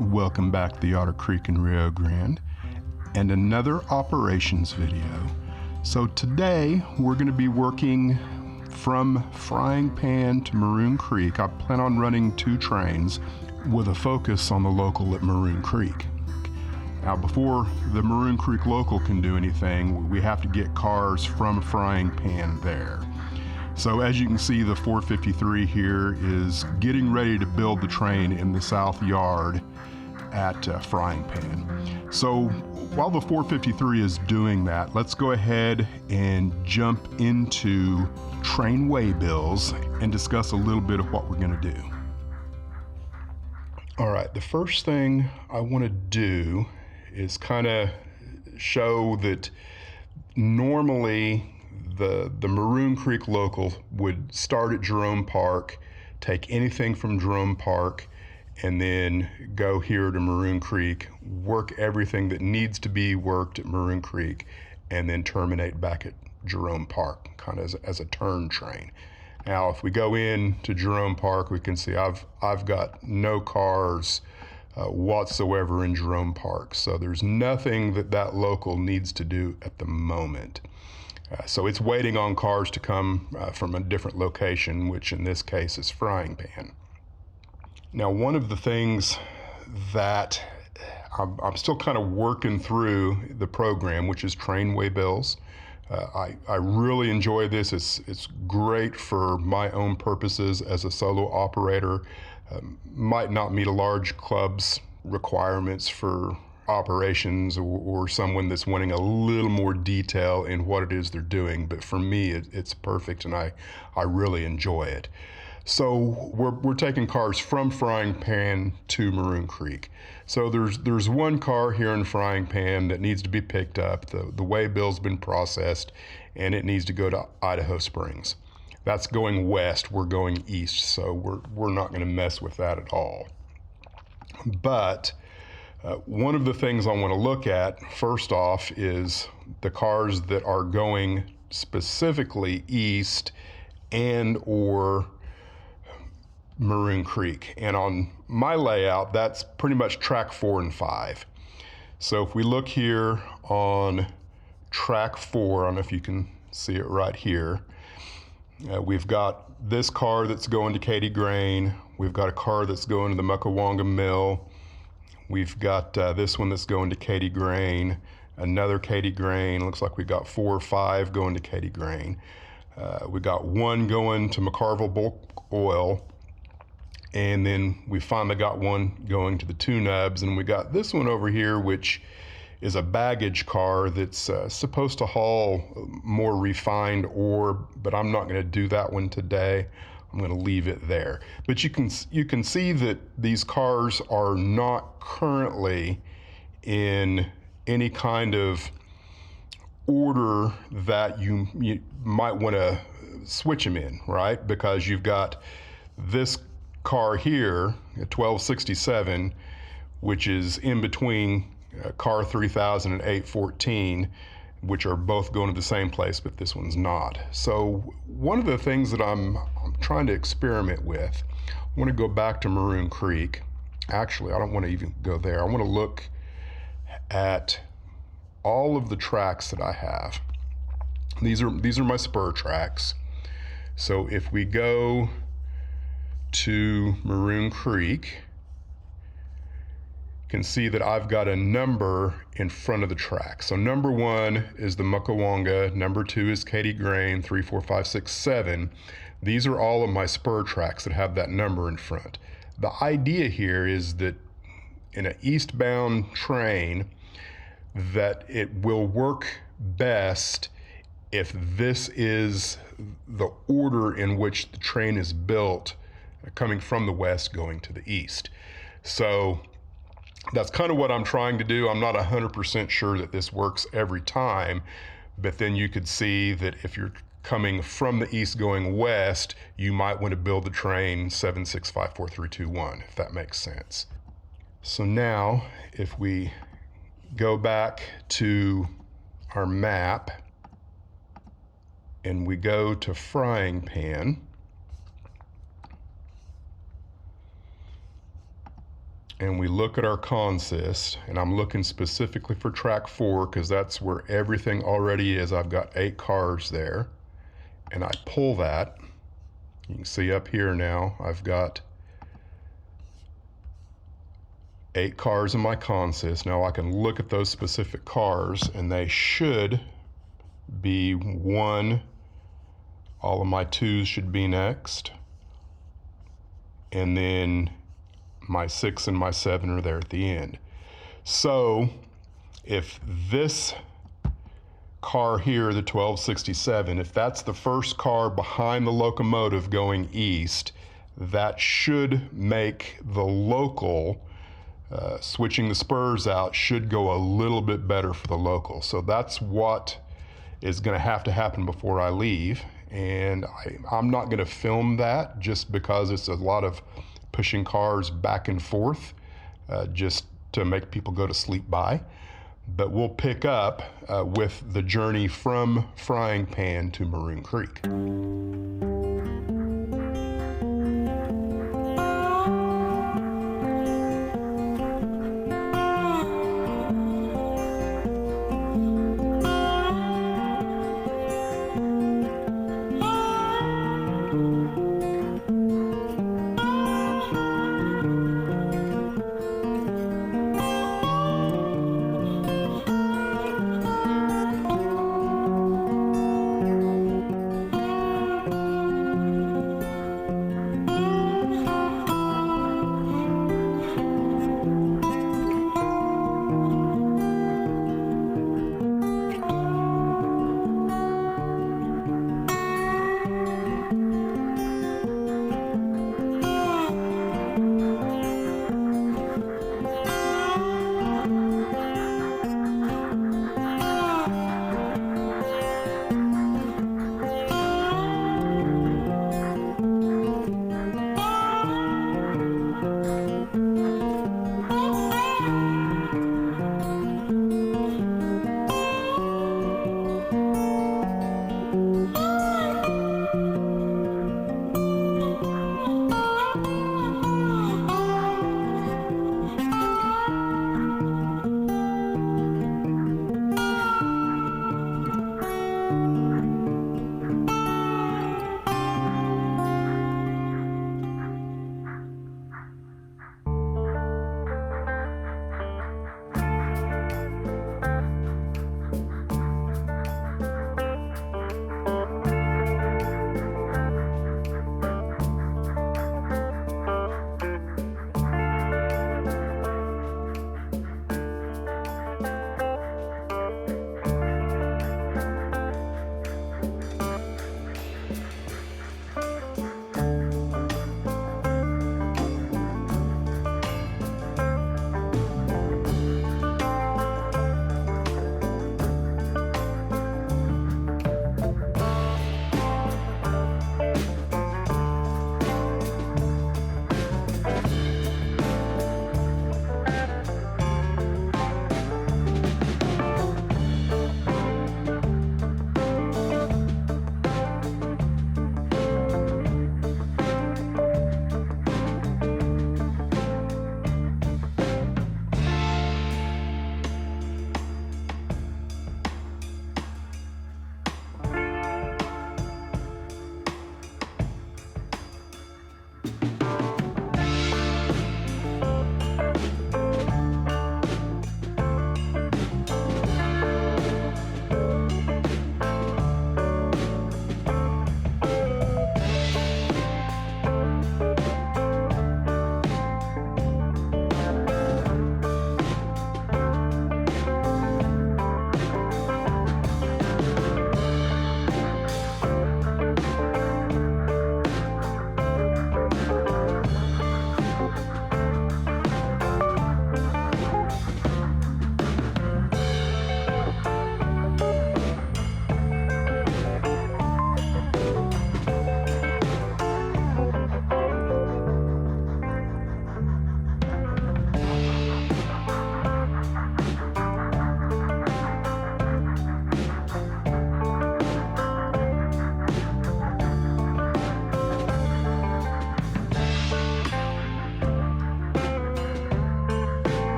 Welcome back to the Otter Creek in Rio Grande and another operations video. So today we're going to be working from Frying Pan to Maroon Creek. I plan on running 2 trains with a focus on the local at Maroon Creek. Now before the Maroon Creek local can do anything, we have to get cars from Frying Pan there. So as you can see, the 453 here is getting ready to build the train in the south yard at Frying Pan. So while the 453 is doing that, let's go ahead and jump into train way bills and discuss a little bit of what we're going to do. All right, the first thing I want to do is kind of show that normally the Maroon Creek local would start at Jerome Park, take anything from Jerome Park, and then go here to Maroon Creek, work everything that needs to be worked at Maroon Creek, and then terminate back at Jerome Park, kind of as a turn train. Now, if we go in to Jerome Park, we can see I've got no cars whatsoever in Jerome Park. So there's nothing that local needs to do at the moment. So it's waiting on cars to come from a different location, which in this case is Frying Pan. Now, one of the things that I'm still kind of working through the program, which is train way bills. I really enjoy this. It's great for my own purposes as a solo operator. Might not meet a large club's requirements for operations or someone that's wanting a little more detail in what it is they're doing, but for me it's perfect and I really enjoy it. So we're taking cars from Frying Pan to Maroon Creek. So there's one car here in Frying Pan that needs to be picked up. The way bill's been processed and it needs to go to Idaho Springs. That's going west, we're going east, so we're not going to mess with that at all. But one of the things I want to look at first off is the cars that are going specifically east and or Maroon Creek. And on my layout, that's pretty much track 4 and 5. So if we look here on track 4, I don't know if you can see it right here, we've got this car that's going to Katy Grain. We've got a car that's going to the Muckawonga Mill. We've got this one that's going to Katy Grain, another Katy Grain. Looks like we got 4 or 5 going to Katy Grain. We got 1 going to McCarville Bulk Oil. And then we finally got 1 going to the Two Nubs, and we got this one over here, which is a baggage car that's supposed to haul more refined ore, but I'm not going to do that one today. I'm going to leave it there. But you can see that these cars are not currently in any kind of order that you might want to switch them in, right? Because you've got this car here, a 1267, which is in between car 3000 and 814, which are both going to the same place, but this one's not. So one of the things that I'm trying to experiment with, I want to go back to Maroon Creek. Actually, I don't want to even go there. I want to look at all of the tracks that I have. These are my spur tracks. So if we go to Maroon Creek, you can see that I've got a number in front of the track. So number 1 is the Muckawonga, number 2 is Katy Grain, 3, 4, 5, 6, 7. These are all of my spur tracks that have that number in front. The idea here is that in an eastbound train, that it will work best if this is the order in which the train is built, coming from the west going to the east. So that's kind of what I'm trying to do. I'm not 100% sure that this works every time, but then you could see that if you're coming from the east going west, you might want to build the train 7, 6, 5, 4, 3, 2, 1, if that makes sense. So now if we go back to our map and we go to Frying Pan, and we look at our consist, and I'm looking specifically for track 4 because that's where everything already is. I've got 8 cars there, and I pull that. You can see up here now I've got 8 cars in my consist. Now I can look at those specific cars, and they should be 1. All of my 2s should be next, and then my 6 and my 7 are there at the end. So if this car here, the 1267, if that's the first car behind the locomotive going east, that should make the local, switching the spurs out, should go a little bit better for the local. So that's what is going to have to happen before I leave. And I'm not going to film that just because it's a lot of pushing cars back and forth just to make people go to sleep by. But we'll pick up with the journey from Frying Pan to Maroon Creek.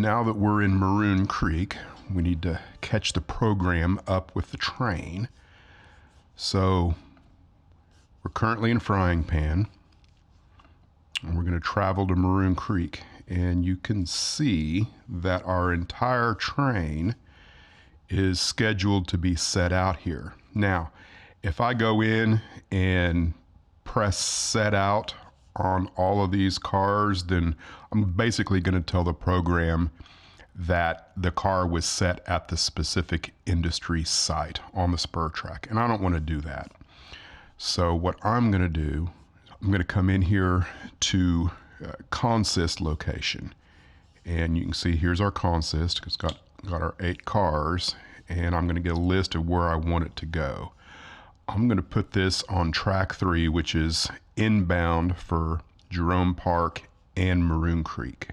now that we're in Maroon Creek, we need to catch the program up with the train. So we're currently in Frying Pan, and we're going to travel to Maroon Creek. And you can see that our entire train is scheduled to be set out here. Now, if I go in and press set out on all of these cars, then I'm basically going to tell the program that the car was set at the specific industry site on the spur track, and I don't want to do that. So what I'm going to do, I'm going to come in here to consist location, and you can see here's our consist. It's got our 8 cars, and I'm going to get a list of where I want it to go. I'm going to put this on track 3, which is inbound for Jerome Park and Maroon Creek.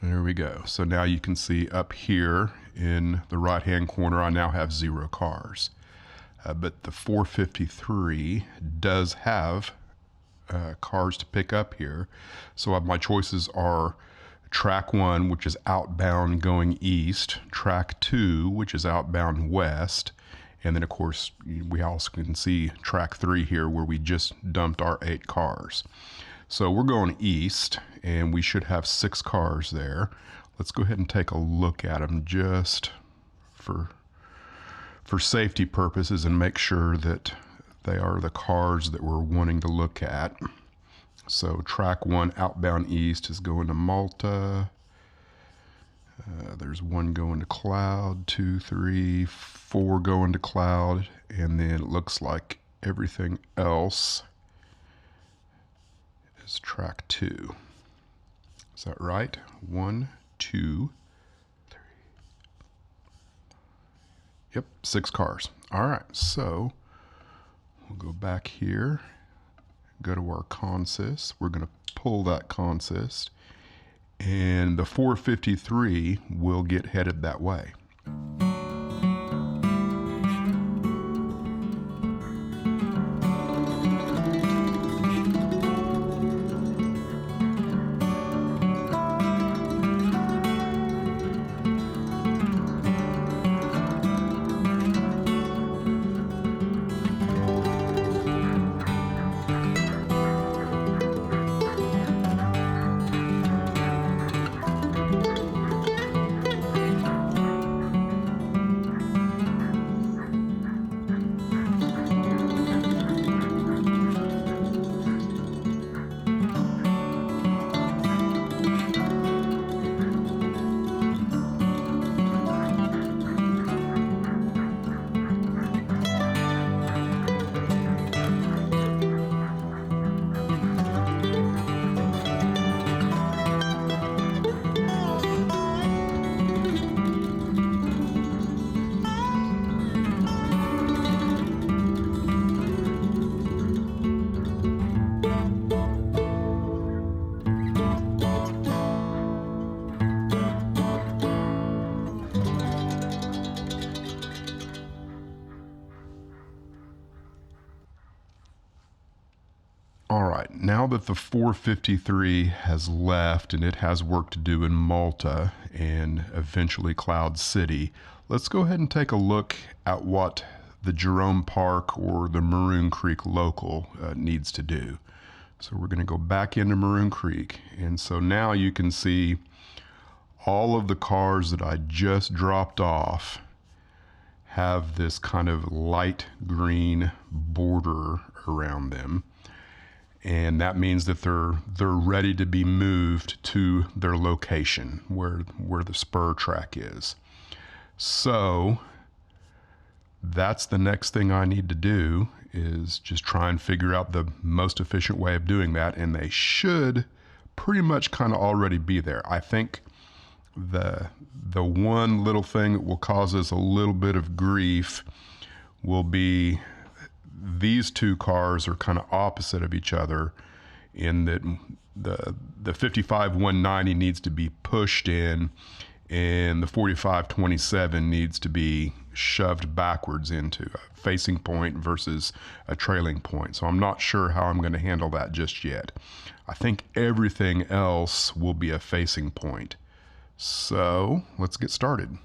There we go. So now you can see up here in the right hand corner I now have 0 cars. But the 453 does have cars to pick up here. So my choices are track 1, which is outbound going east, track 2, which is outbound west, and then of course we also can see track 3 here where we just dumped our 8 cars. So we're going east, and we should have 6 cars there. Let's go ahead and take a look at them just for safety purposes and make sure that they are the cars that we're wanting to look at. So track 1 outbound east is going to Malta. There's 1 going to Cloud, 2, 3, 4 going to Cloud, and then it looks like everything else is track 2. Is that right? 1, 2, 3. Yep, 6 cars. All right, so we'll go back here, go to our consist. We're going to pull that consist, and the 453 will get headed that way. All right, now that the 453 has left and it has work to do in Malta and eventually Cloud City, let's go ahead and take a look at what the Jerome Park or the Maroon Creek local needs to do. So we're going to go back into Maroon Creek, and so now you can see all of the cars that I just dropped off have this kind of light green border around them. And that means that they're ready to be moved to their location where the spur track is. So that's the next thing I need to do, is just try and figure out the most efficient way of doing that, and they should pretty much kind of already be there. I think the one little thing that will cause us a little bit of grief will be these 2 cars are kind of opposite of each other, in that the 55 190 needs to be pushed in, and the 45 27 needs to be shoved backwards into a facing point versus a trailing point. So I'm not sure how I'm going to handle that just yet. I think everything else will be a facing point. So let's get started.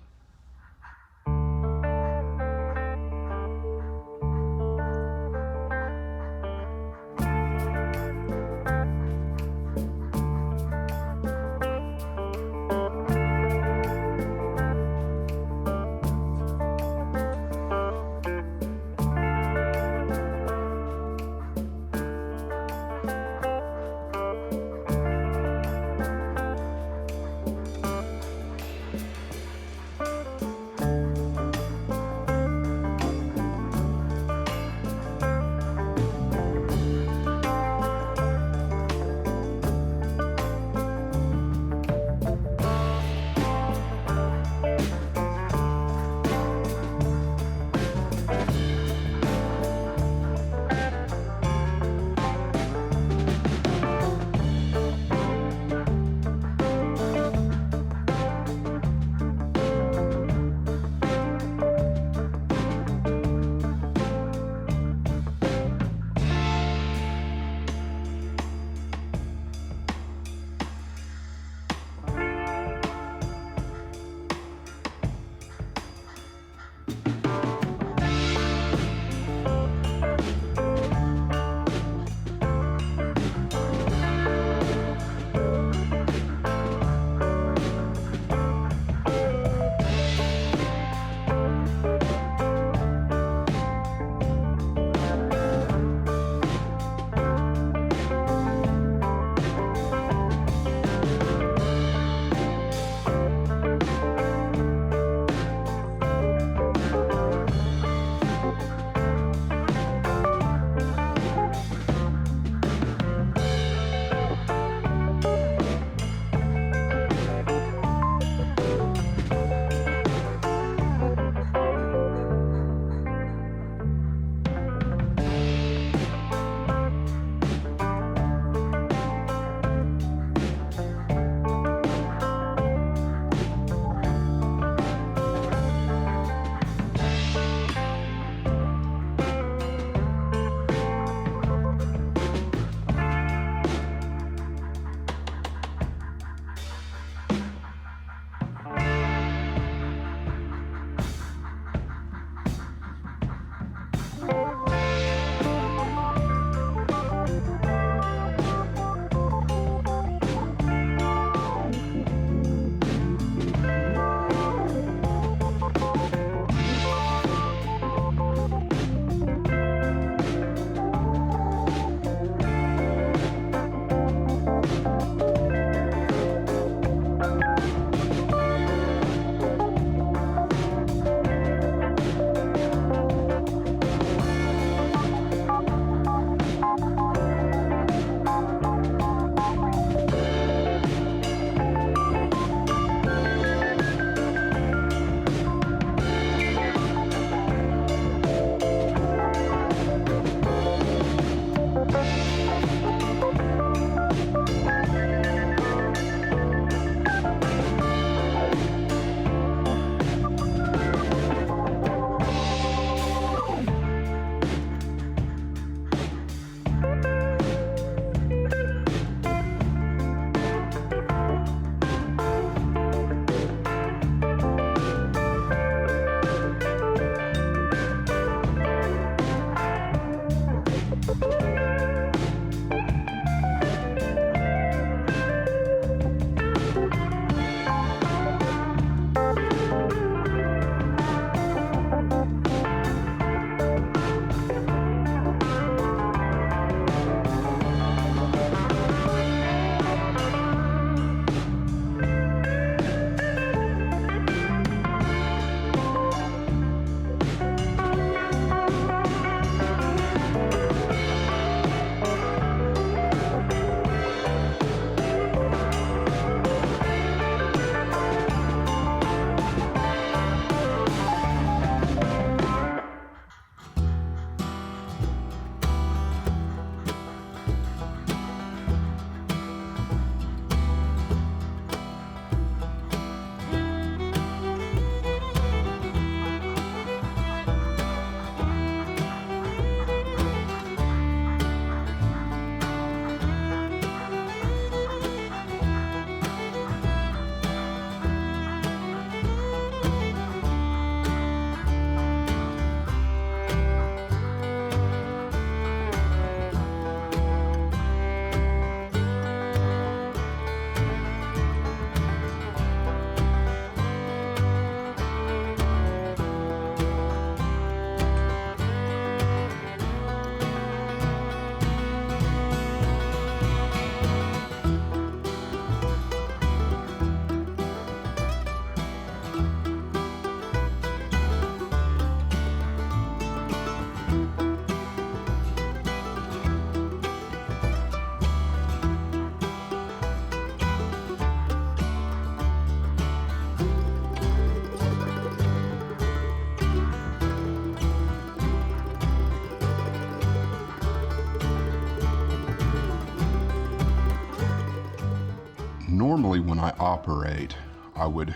normally when I operate, I would,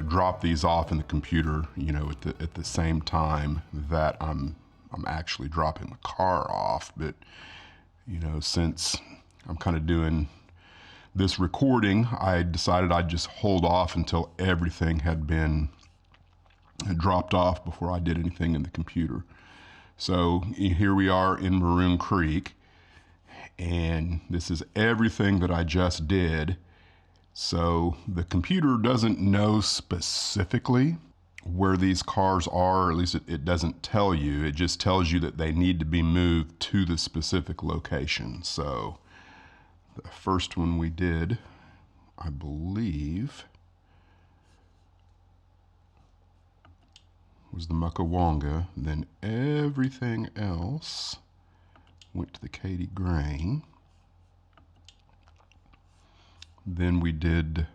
drop these off in the computer, at the same time that I'm actually dropping the car off. But, since I'm kind of doing this recording, I decided I'd just hold off until everything had been dropped off before I did anything in the computer. So here we are in Maroon Creek, and this is everything that I just did. So the computer doesn't know specifically where these cars are, or at least it doesn't tell you. It just tells you that they need to be moved to the specific location. So the first one we did, I believe, was the Muckawonga. Then everything else went to the Katy Grain. Then we did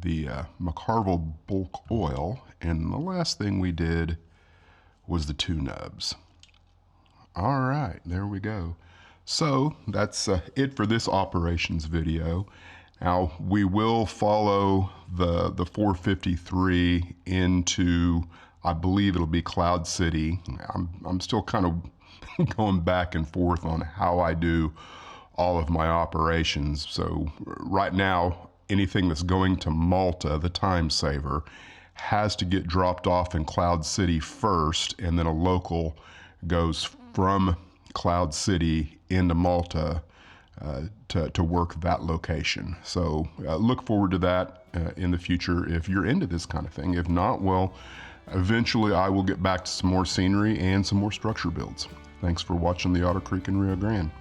the McCarville bulk oil, and the last thing we did was the two nubs. All right, there we go. So that's it for this operations video. Now we will follow the 453 into, I believe it'll be Cloud City. I'm still kind of going back and forth on how I do all of my operations. So right now, anything that's going to Malta, the time saver, has to get dropped off in Cloud City first, and then a local goes from Cloud City into Malta to work that location. So look forward to that in the future if you're into this kind of thing. If not, well, eventually I will get back to some more scenery and some more structure builds. Thanks for watching the Otter Creek in Rio Grande.